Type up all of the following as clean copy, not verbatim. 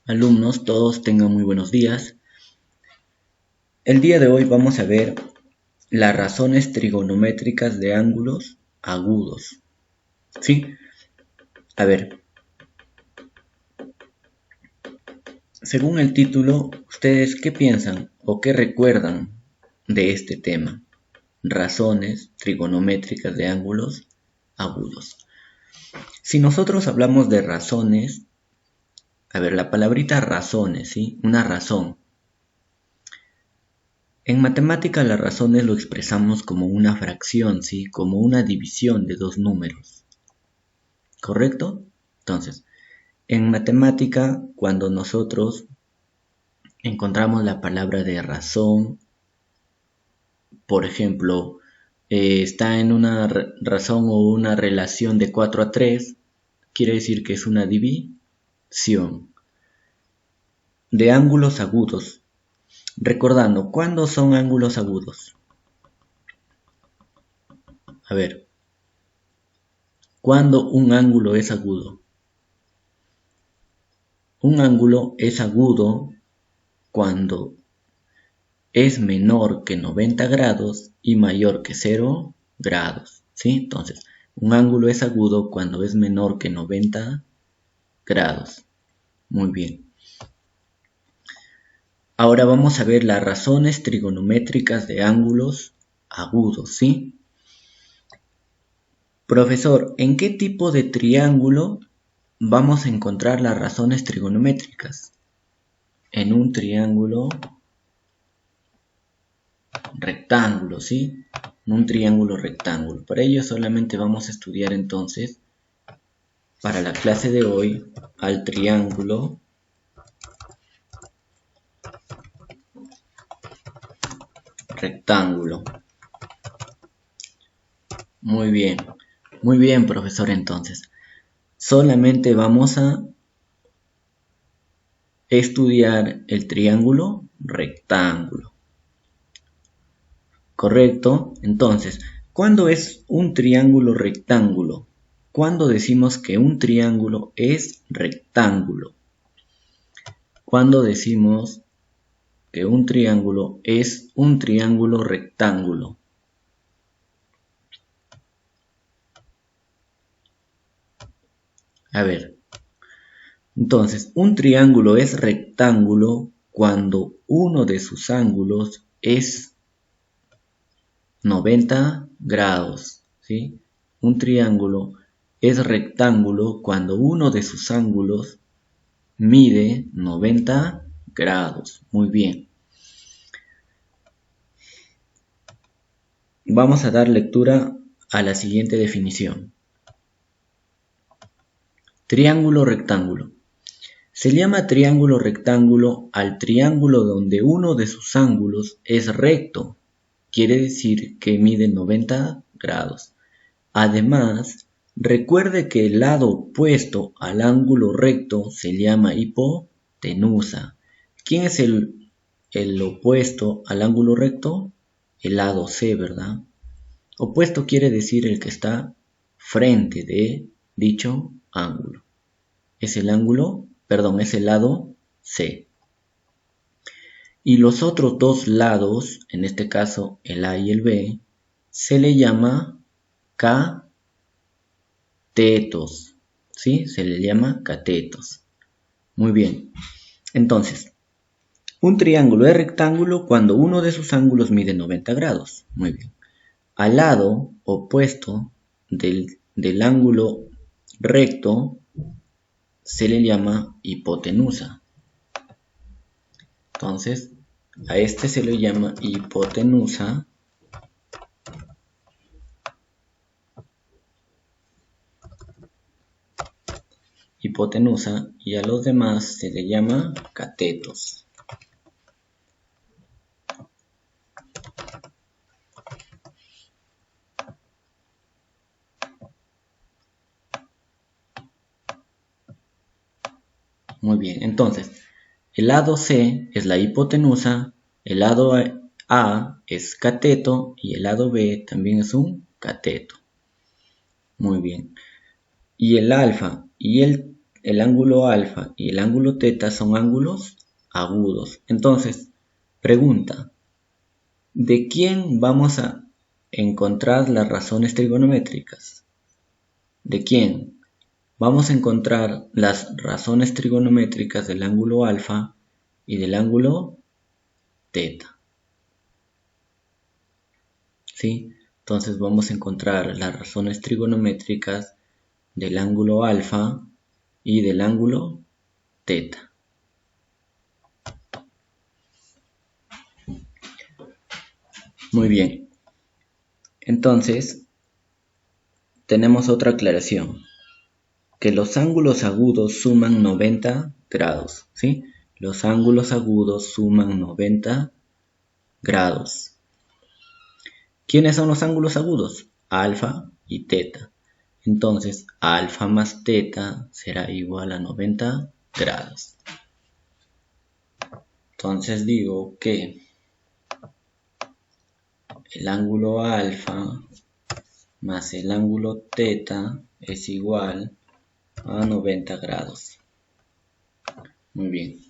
Alumnos, todos tengan muy buenos días. El día de hoy vamos a ver las razones trigonométricas de ángulos agudos. ¿Sí? A ver, según el título, ¿ustedes qué piensan o qué recuerdan de este tema? Razones trigonométricas de ángulos agudos. Si nosotros hablamos de razones, a ver, la palabrita razones, ¿sí? Una razón. En matemática las razones lo expresamos como una fracción, ¿sí? Como una división de dos números. ¿Correcto? Entonces, en matemática, cuando nosotros encontramos la palabra de razón, por ejemplo, está en una razón o una relación de 4 a 3, quiere decir que es una división de ángulos agudos. Recordando, ¿cuándo son ángulos agudos? A ver, ¿cuándo un ángulo es agudo? Un ángulo es agudo cuando es menor que 90 grados y mayor que 0 grados, ¿sí? Entonces, un ángulo es agudo cuando es menor que 90 grados. Muy bien. Ahora vamos a ver las razones trigonométricas de ángulos agudos, ¿sí? Profesor, ¿en qué tipo de triángulo vamos a encontrar las razones trigonométricas? En un triángulo rectángulo, ¿sí? Un triángulo rectángulo. Para ello solamente vamos a estudiar entonces, para la clase de hoy, al triángulo rectángulo. Muy bien, profesor, entonces. Solamente vamos a estudiar el triángulo rectángulo. ¿Correcto? Entonces, ¿cuándo es un triángulo rectángulo? ¿Cuándo decimos que un triángulo es rectángulo? ¿Cuándo decimos que un triángulo es un triángulo rectángulo? A ver, entonces, un triángulo es rectángulo cuando uno de sus ángulos es 90 grados, ¿sí? Un triángulo es rectángulo cuando uno de sus ángulos mide 90 grados. Muy bien. Vamos a dar lectura a la siguiente definición. Triángulo rectángulo. Se llama triángulo rectángulo al triángulo donde uno de sus ángulos es recto. Quiere decir que mide 90 grados. Además, recuerde que el lado opuesto al ángulo recto se llama hipotenusa. ¿Quién es el opuesto al ángulo recto? El lado C, ¿verdad? Opuesto quiere decir el que está frente de dicho ángulo. Es el lado C. Y los otros dos lados, en este caso el A y el B, se le llama catetos, ¿sí? Se le llama catetos. Muy bien. Entonces, un triángulo es rectángulo cuando uno de sus ángulos mide 90 grados. Muy bien. Al lado opuesto del ángulo recto se le llama hipotenusa. Entonces, a este se le llama hipotenusa. Y a los demás se le llama catetos. Muy bien, entonces, el lado C es la hipotenusa, el lado A es cateto y el lado B también es un cateto. Muy bien. Y el alfa y el el ángulo alfa y el ángulo teta son ángulos agudos. Entonces, pregunta, ¿de quién vamos a encontrar las razones trigonométricas? ¿De quién? Vamos a encontrar las razones trigonométricas del ángulo alfa y del ángulo teta. ¿Sí? Entonces vamos a encontrar las razones trigonométricas del ángulo alfa y del ángulo teta. Muy bien. Entonces, tenemos otra aclaración. Que los ángulos agudos suman 90 grados. ¿Sí? Los ángulos agudos suman 90 grados. ¿Quiénes son los ángulos agudos? Alfa y teta. Entonces, alfa más teta será igual a 90 grados. Entonces digo que el ángulo alfa más el ángulo teta es igual a 90 grados. Muy bien.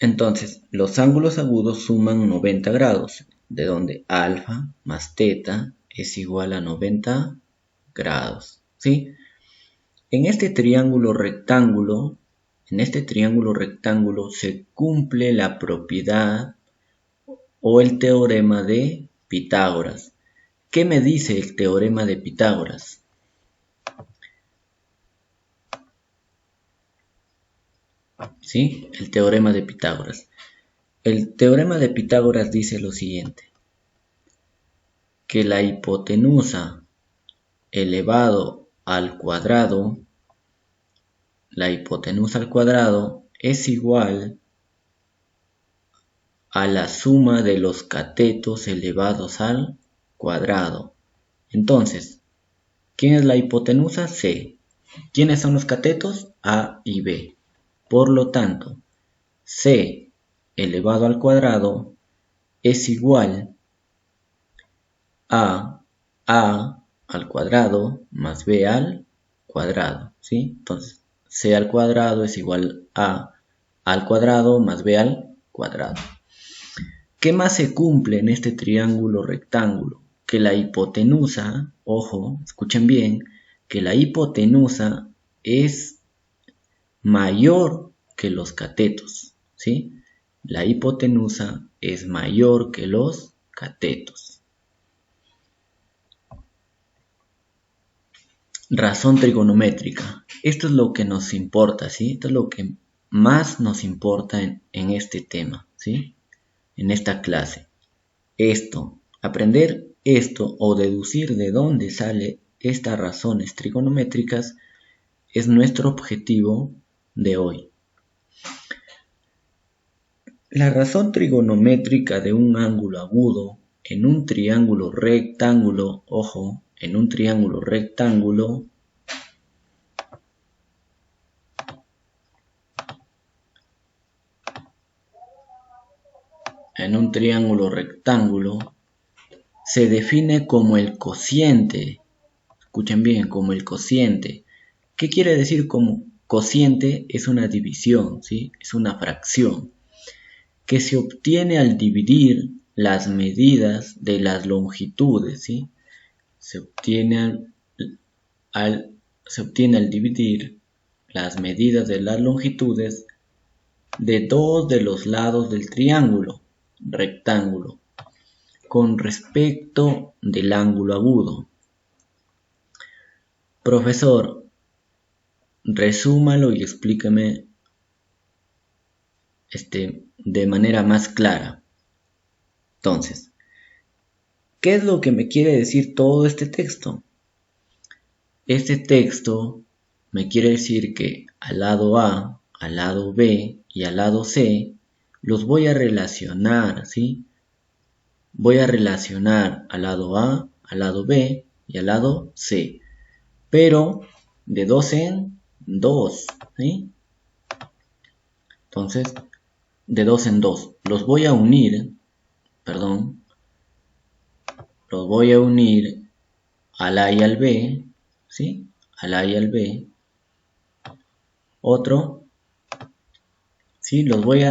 Entonces, los ángulos agudos suman 90 grados, de donde alfa más teta es igual a 90 grados. ¿Sí? En este triángulo rectángulo se cumple la propiedad o el teorema de Pitágoras. ¿Qué me dice el teorema de Pitágoras? ¿Sí? El teorema de Pitágoras. El teorema de Pitágoras dice lo siguiente: que la hipotenusa elevado al cuadrado, es igual a la suma de los catetos elevados al cuadrado. Entonces, ¿quién es la hipotenusa? C. ¿Quiénes son los catetos? A y B. Por lo tanto, C elevado al cuadrado es igual a al cuadrado más B al cuadrado. ¿Sí? Entonces, C al cuadrado es igual a al cuadrado más B al cuadrado. ¿Qué más se cumple en este triángulo rectángulo? Que la hipotenusa, ojo, escuchen bien, que la hipotenusa es mayor que los catetos, ¿sí? La hipotenusa es mayor que los catetos. Razón trigonométrica. Esto es lo que nos importa, ¿sí? Esto es lo que más nos importa en este tema, ¿sí? En esta clase. Aprender esto o deducir de dónde sale estas razones trigonométricas es nuestro objetivo de hoy. La razón trigonométrica de un ángulo agudo en un triángulo rectángulo, ojo, en un triángulo rectángulo se define como el cociente. Escuchen bien, como el cociente. ¿Qué quiere decir como cociente? Es una división, ¿sí? Es una fracción que se obtiene al dividir las medidas de las longitudes, ¿sí? Se obtiene al dividir las medidas de las longitudes de dos de los lados del triángulo rectángulo con respecto del ángulo agudo. Profesor, resúmalo y explícame de manera más clara. Entonces, ¿qué es lo que me quiere decir todo este texto? Este texto me quiere decir que al lado A, al lado B y al lado C los voy a relacionar, ¿sí? Voy a relacionar al lado A, al lado B y al lado C, pero de dos en dos, ¿sí? Entonces, de dos en dos. Los voy a unir al A y al B, ¿sí? Al A y al B. Otro, ¿sí? Los voy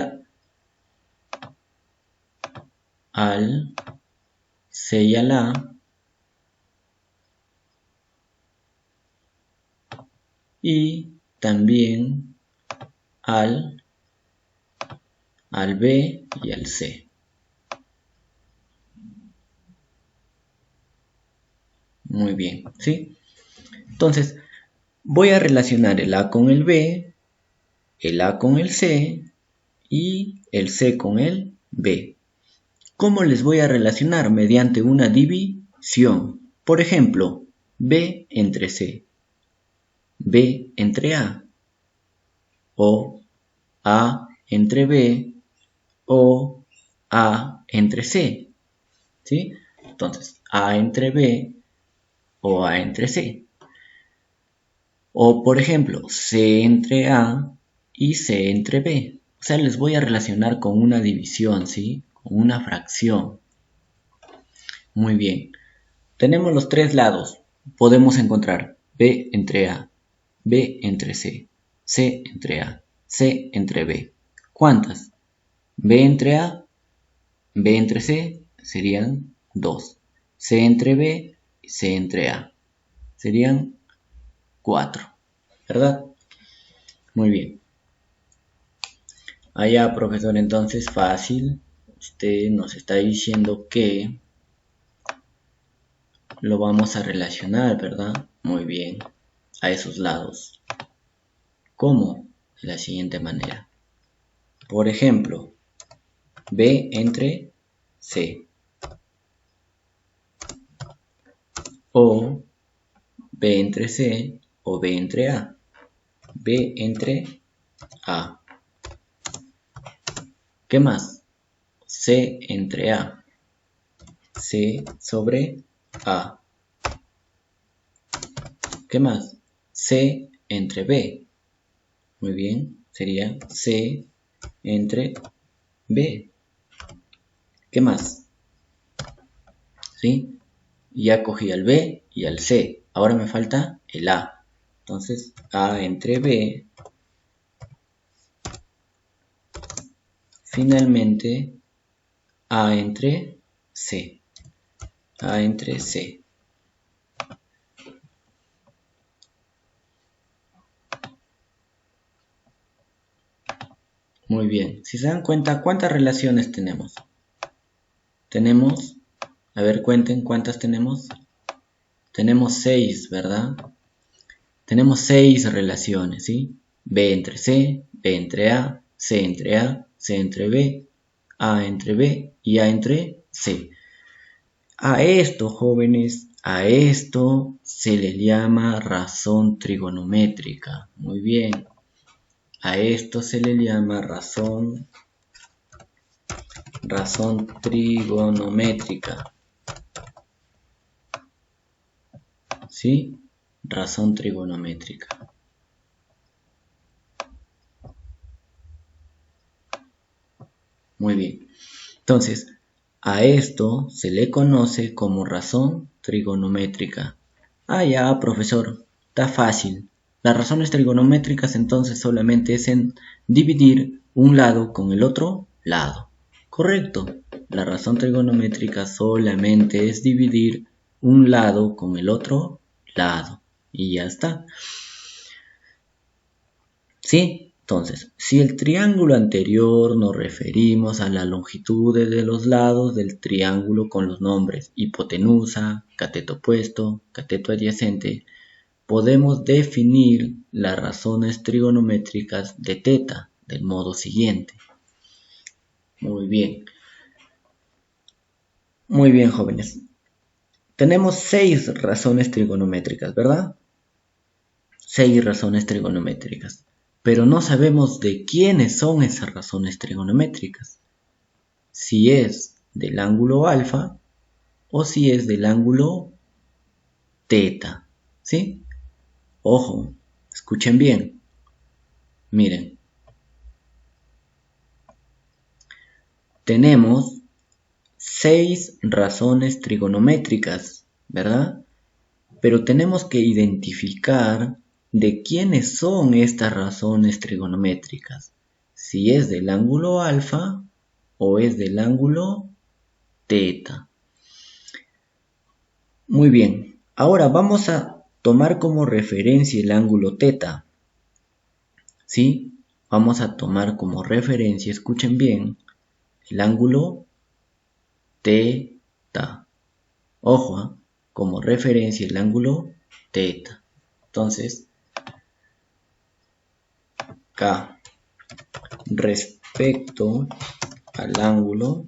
al C y al A. Y también al B y al C. Muy bien, ¿sí? Entonces, voy a relacionar el A con el B, el A con el C y el C con el B. ¿Cómo les voy a relacionar? Mediante una división. Por ejemplo, B entre C, B entre A, o A entre B, o A entre C, ¿sí? Entonces, A entre B o A entre C. O, por ejemplo, C entre A y C entre B. O sea, les voy a relacionar con una división, ¿sí? Con una fracción. Muy bien. Tenemos los tres lados. Podemos encontrar B entre A, B entre C, C entre A, C entre B. ¿Cuántas? B entre A, B entre C serían 2. C entre B y C entre A serían 4. ¿Verdad? Muy bien. Allá, profesor, entonces fácil. Usted nos está diciendo que lo vamos a relacionar, ¿verdad? Muy bien. A esos lados. ¿Cómo? De la siguiente manera. Por ejemplo, B entre C. O B entre C o B entre A. B entre A. ¿Qué más? C entre A. C sobre A. ¿Qué más? C entre B. Muy bien, sería C entre B. ¿Qué más? ¿Sí? Ya cogí al B y al C. Ahora me falta el A. Entonces, A entre B. Finalmente, A entre C. A entre C. Muy bien. Si se dan cuenta, ¿cuántas relaciones tenemos? Tenemos, a ver, cuenten cuántas tenemos. Tenemos 6, ¿verdad? Tenemos 6 relaciones, ¿sí? B entre C, B entre A, C entre A, C entre B, A entre B y A entre C. A esto, jóvenes, a esto se le llama razón trigonométrica. Muy bien. A esto se le llama razón trigonométrica. ¿Sí? Razón trigonométrica. Muy bien. Entonces, a esto se le conoce como razón trigonométrica. Ah, ya, profesor, está fácil. Las razones trigonométricas entonces solamente es en dividir un lado con el otro lado. Correcto. La razón trigonométrica solamente es dividir un lado con el otro lado. Y ya está. ¿Sí? Entonces, si el triángulo anterior nos referimos a las longitudes de los lados del triángulo con los nombres hipotenusa, cateto opuesto, cateto adyacente, podemos definir las razones trigonométricas de teta del modo siguiente. Muy bien. Muy bien, jóvenes. Tenemos 6 razones trigonométricas, ¿verdad? 6 razones trigonométricas. Pero no sabemos de quiénes son esas razones trigonométricas. Si es del ángulo alfa o si es del ángulo teta. ¿Sí? Ojo, escuchen bien. Miren. Tenemos 6 razones trigonométricas, ¿verdad? Pero tenemos que identificar de quiénes son estas razones trigonométricas. Si es del ángulo alfa o es del ángulo teta. Muy bien, ahora vamos a tomar como referencia el ángulo teta. ¿Sí? Vamos a tomar como referencia, escuchen bien, el ángulo teta. Ojo, como referencia el ángulo teta. Entonces, K respecto al ángulo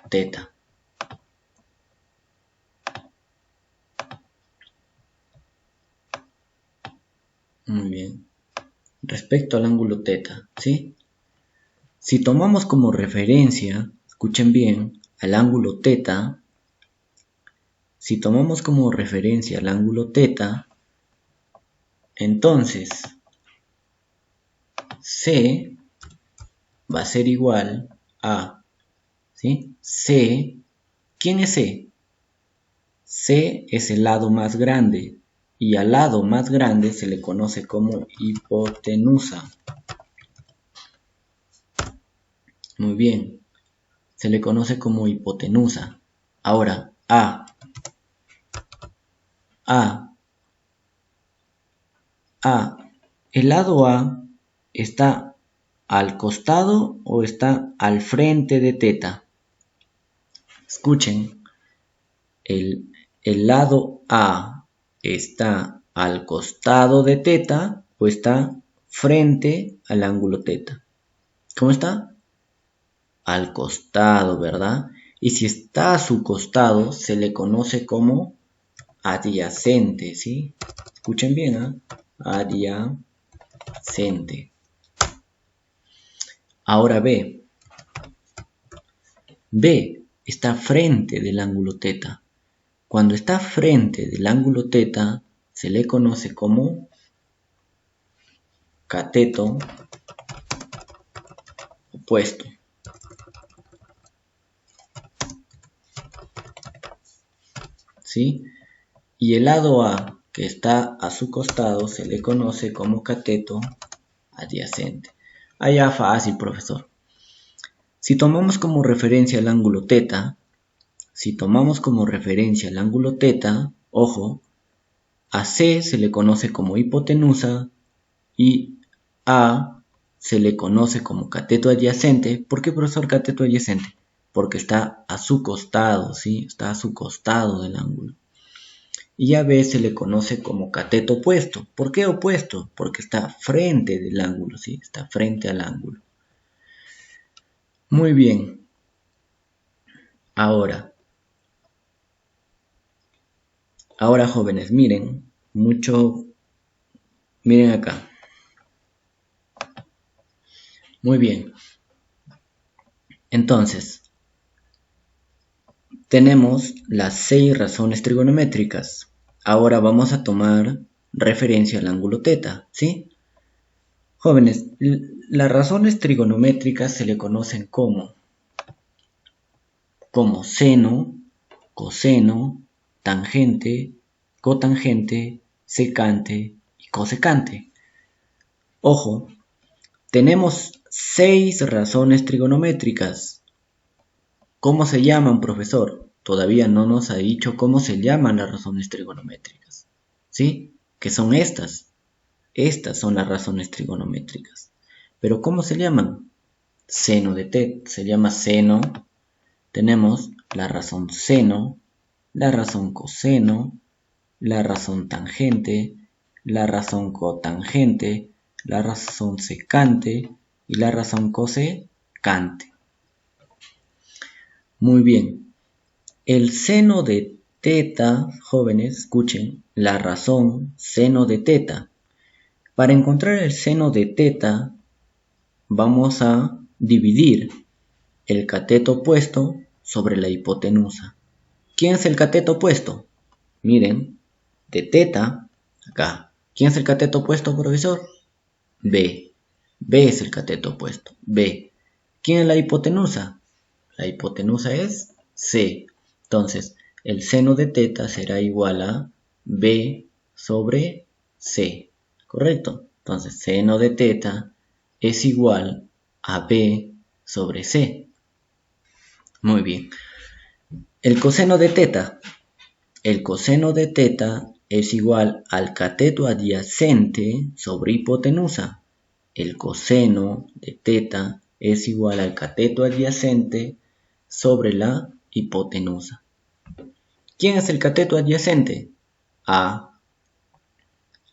teta. Muy bien. Respecto al ángulo teta, ¿sí? Si tomamos como referencia, escuchen bien, al ángulo teta, si tomamos como referencia al ángulo teta, entonces C va a ser igual a, ¿sí? C, ¿quién es C? C es el lado más grande y al lado más grande se le conoce como hipotenusa. Muy bien, se le conoce como hipotenusa. Ahora, el lado A está al costado o está al frente de teta. Escuchen, el lado A está al costado de teta o está frente al ángulo teta. ¿Cómo está? Al costado, ¿verdad? Y si está a su costado, se le conoce como adyacente, ¿sí? Escuchen bien, ¿eh? Adyacente. Ahora B. B está frente del ángulo teta. Cuando está frente del ángulo teta, se le conoce como cateto opuesto. ¿Sí? Y el lado A, que está a su costado, se le conoce como cateto adyacente. Allá fácil, profesor. Si tomamos como referencia el ángulo teta, ojo, a C se le conoce como hipotenusa y A se le conoce como cateto adyacente. ¿Por qué, profesor, cateto adyacente? Porque está a su costado, ¿sí? Está a su costado del ángulo. Y a B se le conoce como cateto opuesto. ¿Por qué opuesto? Porque está frente del ángulo, ¿sí? Está frente al ángulo. Muy bien. Ahora, jóvenes, miren acá. Muy bien. Entonces, tenemos las 6 razones trigonométricas. Ahora vamos a tomar referencia al ángulo teta, ¿sí? Jóvenes, las razones trigonométricas se le conocen como seno, coseno, tangente, cotangente, secante y cosecante. Ojo, tenemos 6 razones trigonométricas. ¿Cómo se llaman, profesor? Todavía no nos ha dicho cómo se llaman las razones trigonométricas. ¿Sí? Que son estas. Estas son las razones trigonométricas. Pero ¿cómo se llaman? Seno de teta se llama seno. Tenemos la razón seno, la razón coseno, la razón tangente, la razón cotangente, la razón secante y la razón cosecante. Muy bien. El seno de teta, jóvenes, escuchen, la razón seno de teta. Para encontrar el seno de teta, vamos a dividir el cateto opuesto sobre la hipotenusa. ¿Quién es el cateto opuesto? Miren, de teta, acá. ¿Quién es el cateto opuesto, profesor? B. B es el cateto opuesto. B. ¿Quién es la hipotenusa? La hipotenusa es C. Entonces, el seno de teta será igual a B sobre C. ¿Correcto? Entonces, seno de teta es igual a B sobre C. Muy bien. El coseno de teta. El coseno de teta es igual al cateto adyacente sobre hipotenusa. El coseno de teta es igual al cateto adyacente sobre la hipotenusa. ¿Quién es el cateto adyacente? A.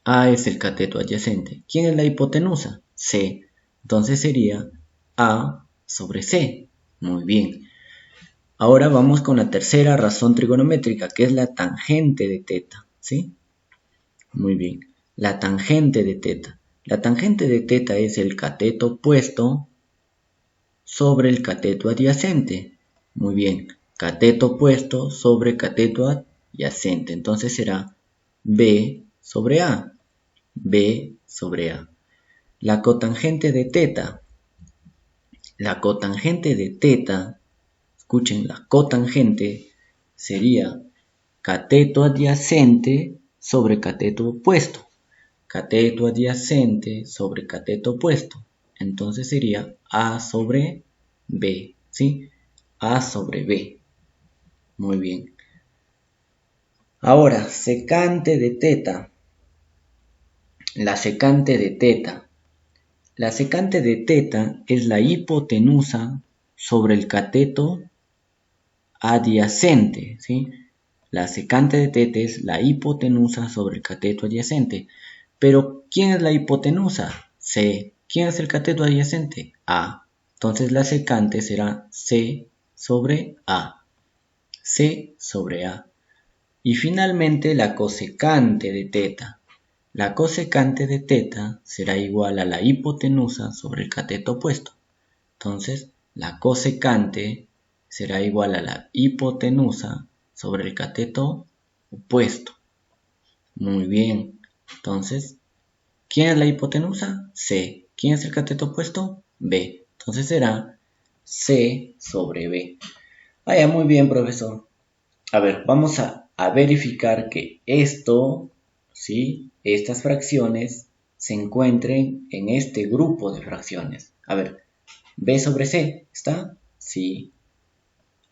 A es el cateto adyacente. ¿Quién es la hipotenusa? C. Entonces sería A sobre C. Muy bien. Ahora vamos con la tercera razón trigonométrica, que es la tangente de teta, ¿sí? Muy bien. La tangente de teta. La tangente de teta es el cateto opuesto sobre el cateto adyacente. Muy bien. Cateto opuesto sobre cateto adyacente. Entonces será B sobre A. B sobre A. La cotangente de teta. La cotangente de teta, escuchen, la cotangente sería cateto adyacente sobre cateto opuesto. Cateto adyacente sobre cateto opuesto. Entonces sería A sobre B, ¿sí? A sobre B. Muy bien. Ahora, secante de teta. La secante de teta. La secante de teta es la hipotenusa sobre el cateto adyacente, ¿sí? La secante de teta es la hipotenusa sobre el cateto adyacente. Pero, ¿quién es la hipotenusa? C. ¿Quién es el cateto adyacente? A. Entonces la secante será C sobre A. C sobre A. Y finalmente la cosecante de teta. La cosecante de teta será igual a la hipotenusa sobre el cateto opuesto. Entonces, la cosecante será igual a la hipotenusa sobre el cateto opuesto. Muy bien. Entonces, ¿quién es la hipotenusa? C. ¿Quién es el cateto opuesto? B. Entonces será C sobre B. Vaya, muy bien, profesor. A ver, vamos a verificar que esto, ¿sí? Estas fracciones se encuentren en este grupo de fracciones. A ver, B sobre C, ¿está? Sí.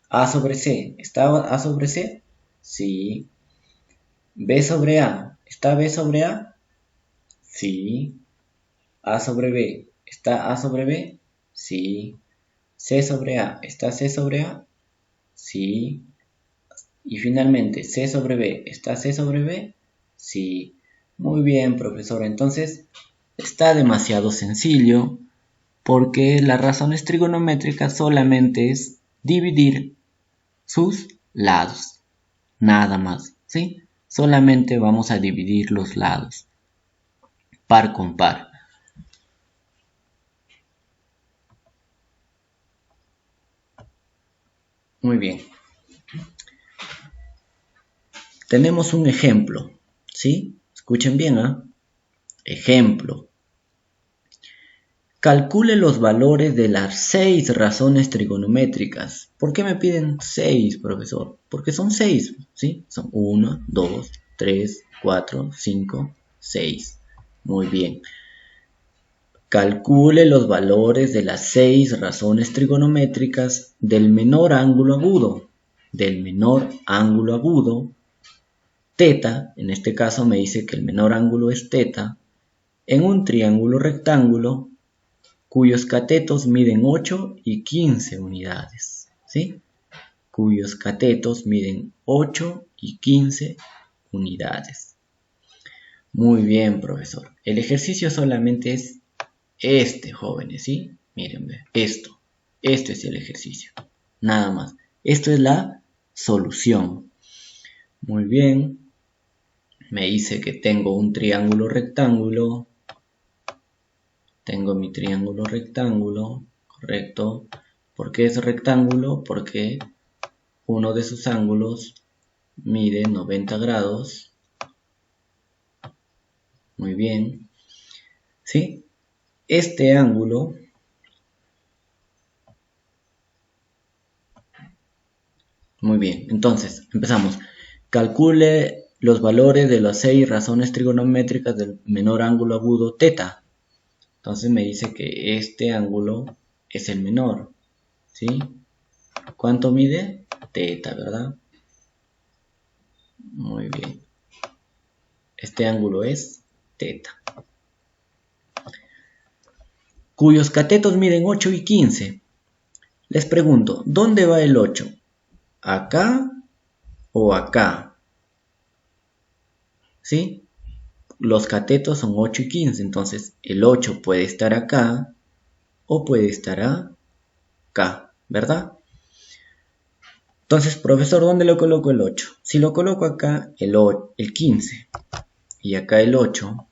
A sobre C, ¿está A sobre C? Sí. B sobre A, ¿está B sobre A? Sí. A sobre B, ¿está A sobre B? Sí. C sobre A, ¿está C sobre A? Sí. Y finalmente, C sobre B, ¿está C sobre B? Sí. Muy bien, profesor. Entonces, está demasiado sencillo porque las razones trigonométricas solamente es dividir sus lados. Nada más, ¿sí? Solamente vamos a dividir los lados. Par con par. Muy bien. Tenemos un ejemplo, ¿sí? Escuchen bien, ¿ah? Ejemplo. Calcule los valores de las 6 razones trigonométricas. ¿Por qué me piden 6, profesor? Porque son 6, ¿sí? Son 1, 2, 3, 4, 5, 6. Muy bien. Calcule los valores de las 6 razones trigonométricas del menor ángulo agudo. Del menor ángulo agudo, teta, en este caso me dice que el menor ángulo es teta, en un triángulo rectángulo cuyos catetos miden 8 y 15 unidades, ¿sí? Cuyos catetos miden 8 y 15 unidades. Muy bien, profesor. El ejercicio solamente es este, jóvenes, ¿sí? Miren, esto. Este es el ejercicio. Nada más. Esto es la solución. Muy bien. Me dice que tengo un triángulo rectángulo. Tengo mi triángulo rectángulo, correcto. ¿Por qué es rectángulo? Porque uno de sus ángulos mide 90 grados. Muy bien. ¿Sí? Este Muy bien, entonces, empezamos. Calcule los valores de las 6 razones trigonométricas del menor ángulo agudo θ. Entonces me dice que este ángulo es el menor, ¿sí? ¿Cuánto mide? θ, ¿verdad? Muy bien. Este ángulo es θ. Cuyos catetos miden 8 y 15. Les pregunto, ¿dónde va el 8? ¿Acá o acá? ¿Sí? Los catetos son 8 y 15, entonces el 8 puede estar acá o puede estar acá, ¿verdad? Entonces, profesor, ¿dónde lo coloco el 8? Si lo coloco acá, el 15 y acá el 8,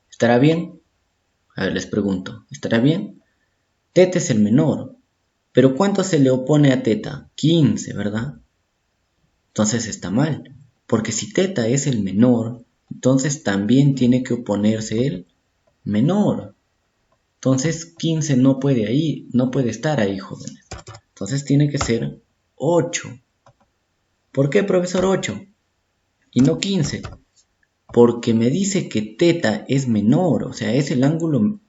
¿estará bien? A ver, les pregunto, ¿estará bien? θ es el menor, pero ¿cuánto se le opone a θ? 15, ¿verdad? Entonces está mal, porque si θ es el menor, entonces también tiene que oponerse el menor. Entonces 15 no puede estar ahí, jóvenes. Entonces tiene que ser 8. ¿Por qué, profesor, 8? Y no 15. Porque me dice que θ es menor, o sea, es el ángulo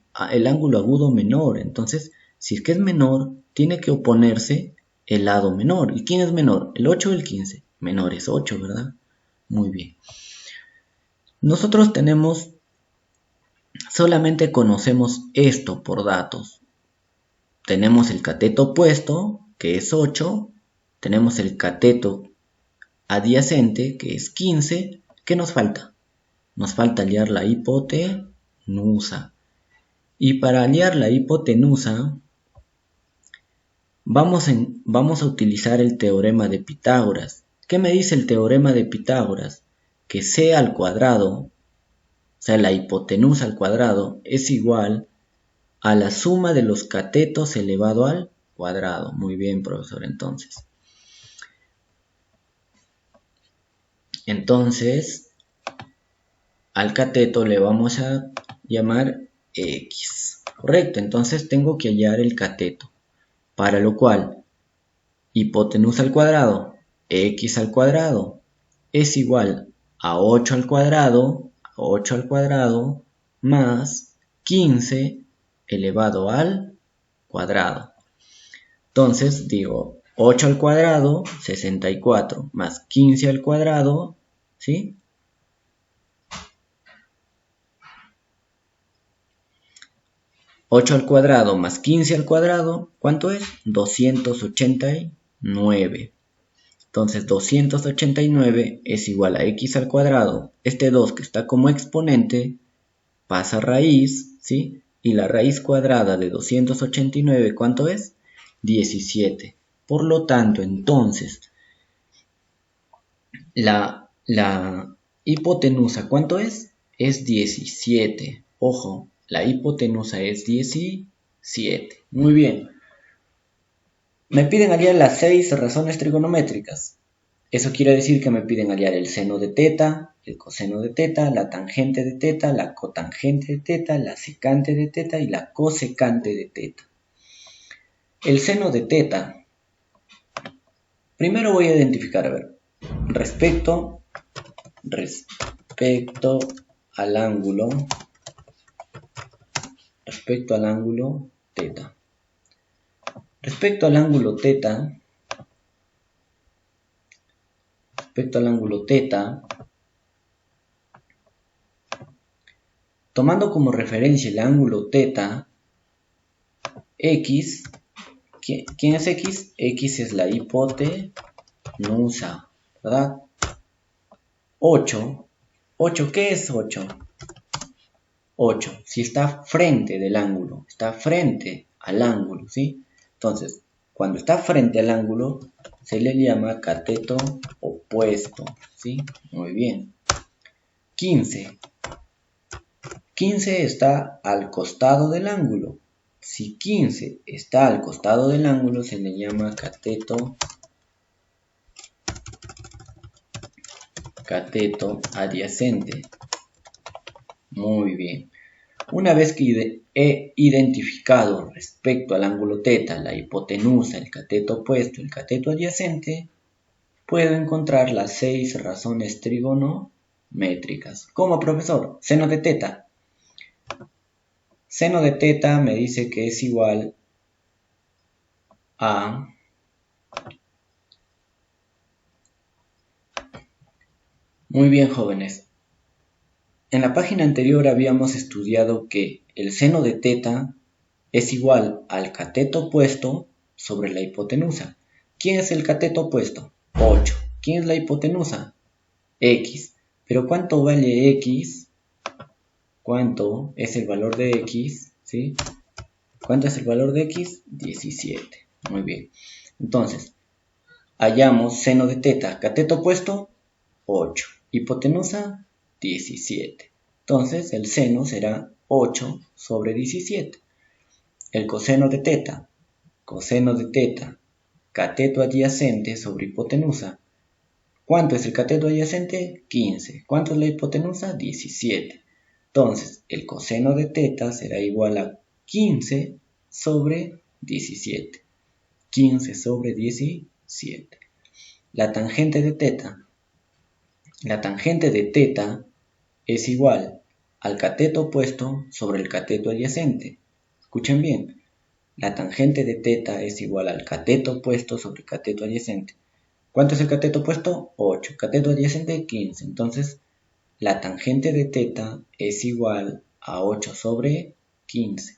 agudo menor. Entonces, si es que es menor, tiene que oponerse el lado menor. ¿Y quién es menor? ¿El 8 o el 15? Menor es 8, ¿verdad? Muy bien. Nosotros solamente conocemos esto por datos. Tenemos el cateto opuesto, que es 8. Tenemos el cateto adyacente, que es 15. ¿Qué nos falta? Nos falta hallar la hipotenusa. Y para hallar la hipotenusa, vamos a utilizar el teorema de Pitágoras. ¿Qué me dice el teorema de Pitágoras? Que c al cuadrado, o sea, la hipotenusa al cuadrado, es igual a la suma de los catetos elevado al cuadrado. Muy bien, profesor, Entonces, al cateto le vamos a llamar X. Correcto, entonces tengo que hallar el cateto. Para lo cual, hipotenusa al cuadrado, X al cuadrado, es igual a 8 al cuadrado, más 15 elevado al cuadrado. Entonces digo 8 al cuadrado, 64, más 15 al cuadrado, ¿sí? 8 al cuadrado más 15 al cuadrado, ¿cuánto es? 289. Entonces 289 es igual a x al cuadrado. Este 2 que está como exponente pasa a raíz, ¿sí? Y la raíz cuadrada de 289, ¿cuánto es? 17. Por lo tanto, entonces, la hipotenusa, ¿cuánto es? Es 17. Ojo, la hipotenusa es 17. Muy bien. Me piden hallar las 6 razones trigonométricas. Eso quiere decir que me piden hallar el seno de θ, el coseno de θ, la tangente de θ, la cotangente de θ, la secante de θ y la cosecante de θ. El seno de θ. Primero voy a identificar, a ver, respecto al ángulo θ. Respecto al ángulo θ, tomando como referencia el ángulo θ, X, ¿quién es X? X es la hipotenusa, ¿verdad? 8, ¿qué es 8? 8, si está frente del ángulo, está frente al ángulo, ¿sí? Entonces, cuando está frente al ángulo, se le llama cateto opuesto, ¿sí? Muy bien. 15. 15 está al costado del ángulo. Si 15 está al costado del ángulo, se le llama cateto adyacente. Muy bien. Una vez que he identificado respecto al ángulo θ, la hipotenusa, el cateto opuesto, el cateto adyacente, puedo encontrar las 6 razones trigonométricas. ¿Cómo, profesor? Seno de θ. Seno de θ me dice que es igual a Muy bien, jóvenes. En la página anterior habíamos estudiado que el seno de θ es igual al cateto opuesto sobre la hipotenusa. ¿Quién es el cateto opuesto? 8. ¿Quién es la hipotenusa? X. ¿Pero cuánto vale X? ¿Cuánto es el valor de X? ¿Sí? ¿Cuánto es el valor de X? 17. Muy bien. Entonces, hallamos seno de θ. Cateto opuesto, 8. Hipotenusa, 17. Entonces, el seno será 8 sobre 17. El coseno de θ. Coseno de θ. Cateto adyacente sobre hipotenusa. ¿Cuánto es el cateto adyacente? 15. ¿Cuánto es la hipotenusa? 17. Entonces, el coseno de θ será igual a 15 sobre 17. 15 sobre 17. La tangente de θ. La tangente de θ es igual al cateto opuesto sobre el cateto adyacente. Escuchen bien. La tangente de θ es igual al cateto opuesto sobre el cateto adyacente. ¿Cuánto es el cateto opuesto? 8. Cateto adyacente, 15. Entonces, la tangente de θ es igual a 8 sobre 15.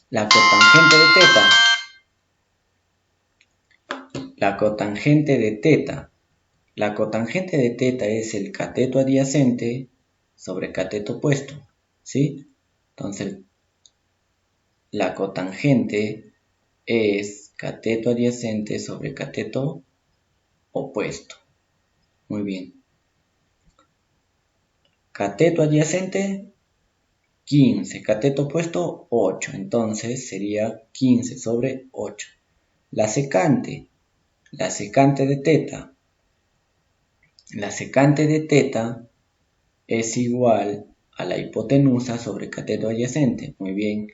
La cotangente de θ. La cotangente de θ. La cotangente de θ es el cateto adyacente sobre cateto opuesto. ¿Sí? Entonces, la cotangente es cateto adyacente sobre cateto opuesto. Muy bien. Cateto adyacente, 15. Cateto opuesto, 8. Entonces sería 15 sobre 8. La secante de θ. La secante de θ es igual a la hipotenusa sobre cateto adyacente. Muy bien.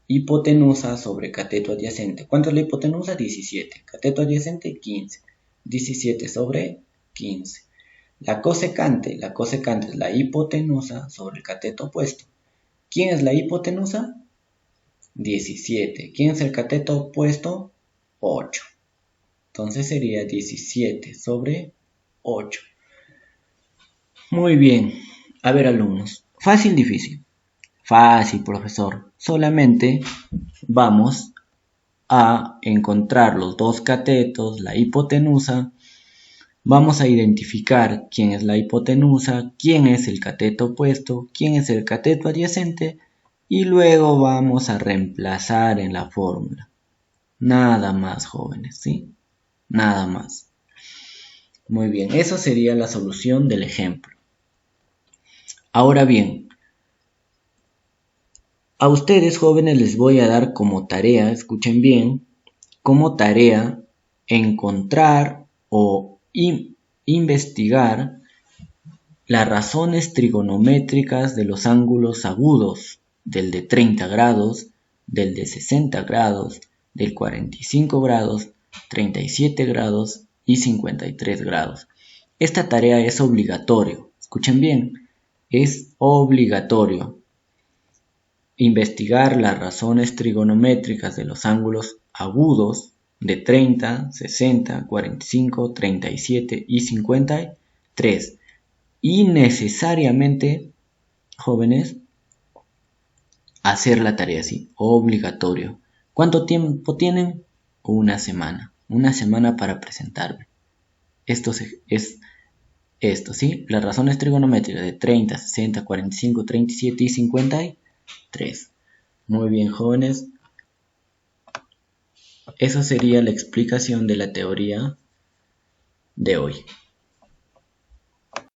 Hipotenusa sobre cateto adyacente. ¿Cuánto es la hipotenusa? 17. Cateto adyacente, 15. 17 sobre 15. La cosecante es la hipotenusa sobre el cateto opuesto. ¿Quién es la hipotenusa? 17. ¿Quién es el cateto opuesto? 8. Entonces sería 17 sobre 8. Muy bien. A ver, alumnos. Fácil, difícil. Fácil, profesor. Solamente vamos a encontrar los dos catetos, la hipotenusa. Vamos a identificar quién es la hipotenusa, quién es el cateto opuesto, quién es el cateto adyacente y luego vamos a reemplazar en la fórmula. Nada más, jóvenes, ¿sí? Nada más. Muy bien, eso sería la solución del ejemplo. Ahora bien, a ustedes, jóvenes, les voy a dar como tarea, escuchen bien, como tarea encontrar o investigar las razones trigonométricas de los ángulos agudos, del de 30 grados, del de 60 grados, del 45 grados, 37 grados y 53 grados. Esta tarea es obligatorio. Escuchen bien, es obligatorio investigar las razones trigonométricas de los ángulos agudos de 30, 60, 45, 37 y 53. Y necesariamente, jóvenes, hacer la tarea así, obligatorio. ¿Cuánto tiempo tienen? Una semana. Una semana para presentarme. Esto es esto, ¿sí? Las razones trigonométricas de 30, 60, 45, 37 y 53. Muy bien, jóvenes. Esa sería la explicación de la teoría de hoy.